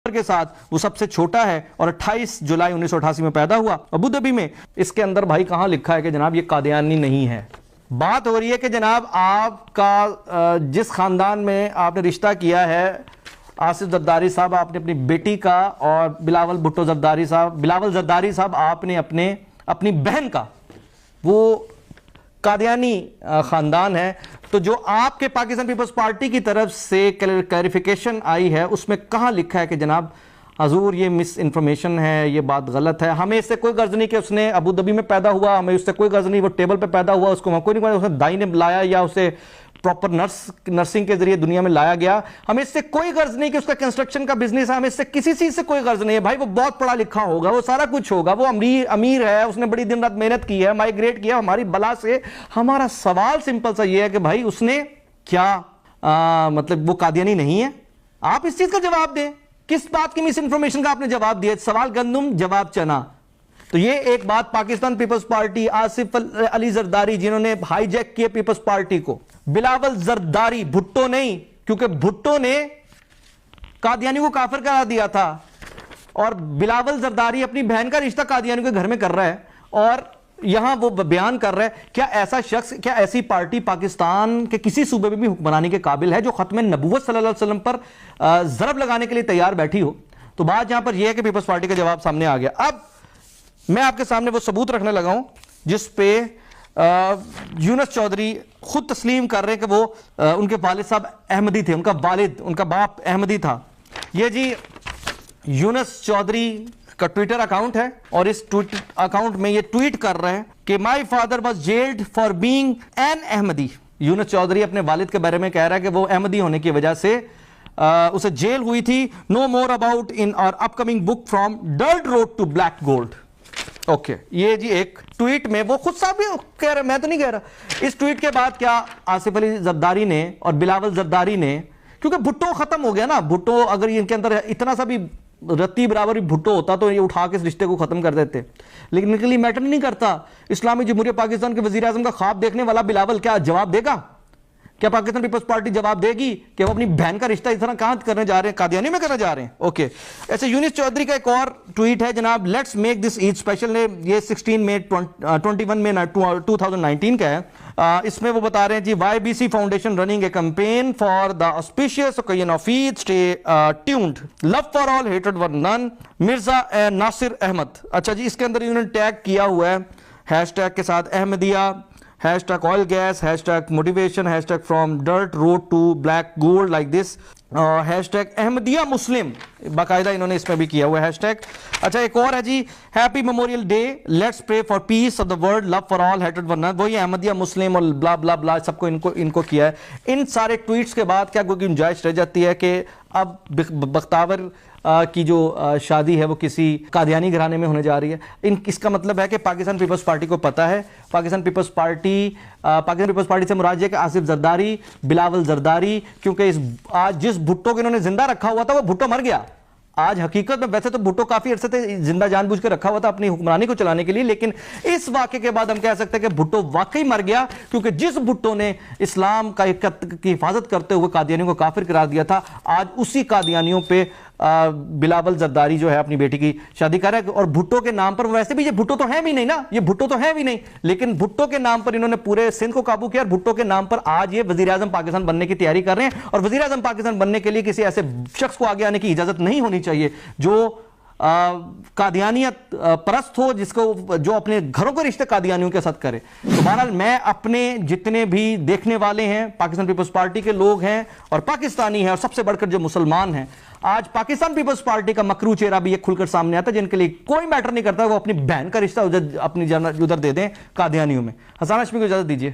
کے ساتھ وہ سب سے چھوٹا ہے اور 28 جولائی 1988 میں پیدا ہوا ابوظبی میں. اس کے اندر بھائی کہاں لکھا ہے کہ جناب یہ قادیانی نہیں ہے. بات ہو رہی ہے کہ جناب آپ کا جس خاندان میں آپ نے رشتہ کیا ہے آصف زرداری صاحب، آپ نے اپنی بیٹی کا، اور بلاول بھٹو زرداری صاحب آپ نے اپنی بہن کا، وہ قادیانی خاندان ہے. تو جو آپ کے پاکستان پیپلز پارٹی کی طرف سے کلیریفیکیشن آئی ہے اس میں کہاں لکھا ہے کہ جناب حضور یہ مس انفارمیشن ہے، یہ بات غلط ہے. ہمیں اس سے کوئی غرض نہیں کہ اس نے ابوظبی میں پیدا ہوا، ہمیں اس سے کوئی غرض نہیں وہ ٹیبل پہ پیدا ہوا، اس کو کوئی نہیں، اس نے دائی نے لایا یا اسے پراپر نرسنگ کے ذریعے دنیا میں لایا گیا. ہمیں اس سے کوئی غرض نہیں کہ اس کا کنسٹرکشن کا بزنس ہے، ہمیں اس سے کسی چیز سے کوئی غرض نہیں ہے. بھائی وہ بہت پڑھا لکھا ہوگا، وہ سارا کچھ ہوگا، وہ امیر ہے، اس نے بڑی دن رات محنت کی ہے، مائگریٹ کیا ہماری بلا سے. ہمارا سوال سمپل سا یہ ہے کہ بھائی اس نے کیا مطلب وہ قادیانی نہیں ہے؟ آپ اس چیز کا جواب دیں. کس بات کی مس انفارمیشن کا آپ نے جواب دیا؟ سوال گندم جواب چنا. تو یہ ایک بات پاکستان پیپلز پارٹی، آصف علی زرداری جنہوں نے ہائی جیک کیا پیپلز پارٹی کو، بلاول زرداری، بھٹو نہیں، کیونکہ بھٹو نے قادیانی کو کافر کرا دیا تھا اور بلاول زرداری اپنی بہن کا رشتہ قادیانی کے گھر میں کر رہا ہے اور یہاں وہ بیان کر رہا ہے. کیا ایسا شخص، کیا ایسی پارٹی پاکستان کے کسی صوبے میں بھی حکمرانی کے قابل ہے جو ختم نبوت صلی اللہ علیہ وسلم پر ضرب لگانے کے لیے تیار بیٹھی ہو؟ تو بات یہاں پر یہ ہے کہ پیپلز پارٹی کا جواب سامنے آ گیا. اب میں آپ کے سامنے وہ ثبوت رکھنے لگا ہوں جس پہ یونس چودھری خود تسلیم کر رہے ہیں کہ وہ ان کے والد صاحب احمدی تھے، ان کا والد، ان کا باپ احمدی تھا. یہ جی یونس چودھری کا ٹویٹر اکاؤنٹ ہے اور اس اکاؤنٹ میں یہ ٹویٹ کر رہے ہیں کہ my father was jailed for being an Ahmadi. Yunus Chaudhry اپنے والد کے بارے میں کہہ رہا ہے کہ وہ احمدی ہونے کی وجہ سے اسے جیل ہوئی تھی. نو مور about in our upcoming book from dirt road to black gold. Okay, یہ جی ایک ٹویٹ میں وہ خود صاحب بھی کہہ رہے، میں تو نہیں کہہ رہا. اس ٹویٹ کے بعد کیا آصف علی زرداری نے اور بلاول زرداری نے، کیونکہ بھٹو ختم ہو گیا نا، بھٹو اگر ان کے اندر اتنا سا بھی رتی برابر بھٹو ہوتا تو یہ اٹھا کے اس رشتے کو ختم کر دیتے، لیکن ان کے لیے میٹر نہیں کرتا. اسلامی جمہوریہ پاکستان کے وزیر اعظم کا خواب دیکھنے والا بلاول کیا جواب دے گا؟ کیا پاکستان پیپلز پارٹی جواب دے گی کہ وہ اپنی بہن کا رشتہ اس طرح کہاں کرنے جا رہے ہیں؟ قادیانی میں کرنے جا رہے ہیں. اوکے، ایسے یونس چودھری کا ایک اور ٹویٹ ہے جناب، let's make this Eid special. یہ 16 مئی 21 مئی 2019 کا ہے. اس میں وہ بتا رہے ہیں جی Y B C foundation running a campaign for the auspicious occasion of Eid, stay tuned, love for all, ہیٹڈ فار نن، مرزا ناصر احمد. اچھا جی، اس کے اندر انہوں نے ٹیگ کیا ہوا ہے ہیش ٹیگ کے ساتھ Ahmadiyya, hashtag oil gas, hashtag motivation, hashtag from dirt road to black gold like this, hashtag Ahmadiyya Muslim, باقاعدہ انہوں نے اس میں بھی کیا ہوا ہے ہیش ٹیگ. اچھا ایک اور ہے جی، happy Memorial Day, let's pray for peace of the world, love for all, ہیٹڈ فار نن. وہی احمدیہ مسلم اور بلا بلا بلا سب کو ان کو کیا ہے. ان سارے ٹویٹس کے بعد کیا کوئی گنجائش رہ جاتی ہے کہ اب بختاور کی جو شادی ہے وہ کسی قادیانی گھرانے میں ہونے جا رہی ہے؟ اس کا مطلب ہے کہ پاکستان پیپلز پارٹی کو پتہ ہے، پاکستان پیپلز پارٹی سے مراد ہے کہ آصف زرداری، بلاول زرداری، کیونکہ آج جس بھٹو کے انہوں نے زندہ رکھا ہوا تھا وہ بھٹو مر گیا. آج حقیقت میں ویسے تو بھٹو کافی عرصے سے زندہ جان بوجھ کے رکھا ہوا تھا اپنی حکمرانی کو چلانے کے لیے، لیکن اس واقعے کے بعد ہم کہہ سکتے ہیں کہ بھٹو واقعی مر گیا، کیونکہ جس بھٹو نے اسلام کی حفاظت کرتے ہوئے قادیانیوں کو کافر قرار دیا تھا، آج اسی قادیانیوں پہ بلاول زرداری جو ہے اپنی بیٹی کی شادی کر رہا ہے. اور بھٹو کے نام پر، ویسے بھی یہ بھٹو تو ہے بھی نہیں نا، یہ بھٹو تو ہے بھی نہیں، لیکن بھٹو کے نام پر انہوں نے پورے سندھ کو قابو کیا اور بھٹو کے نام پر آج یہ وزیر اعظم پاکستان بننے کی تیاری کر رہے ہیں. اور وزیر اعظم پاکستان بننے کے لیے کسی ایسے شخص کو آگے آنے کی اجازت نہیں ہونی چاہیے جو قادیانیت پرست ہو، جو اپنے گھروں کو رشتے قادیانیوں کے ساتھ کرے. تو بہرحال میں اپنے جتنے بھی دیکھنے والے ہیں پاکستان پیپلز پارٹی کے لوگ ہیں اور پاکستانی ہیں اور سب سے بڑھ کر جو مسلمان ہیں، آج پاکستان پیپلز پارٹی کا مکرو چہرہ بھی یہ کھل کر سامنے آتا ہے جن کے لیے کوئی میٹر نہیں کرتا وہ اپنی بہن کا رشتہ اپنی ادھر دے دیں قادیانیوں میں. حسان ہاشمی کو اجازت دیجیے.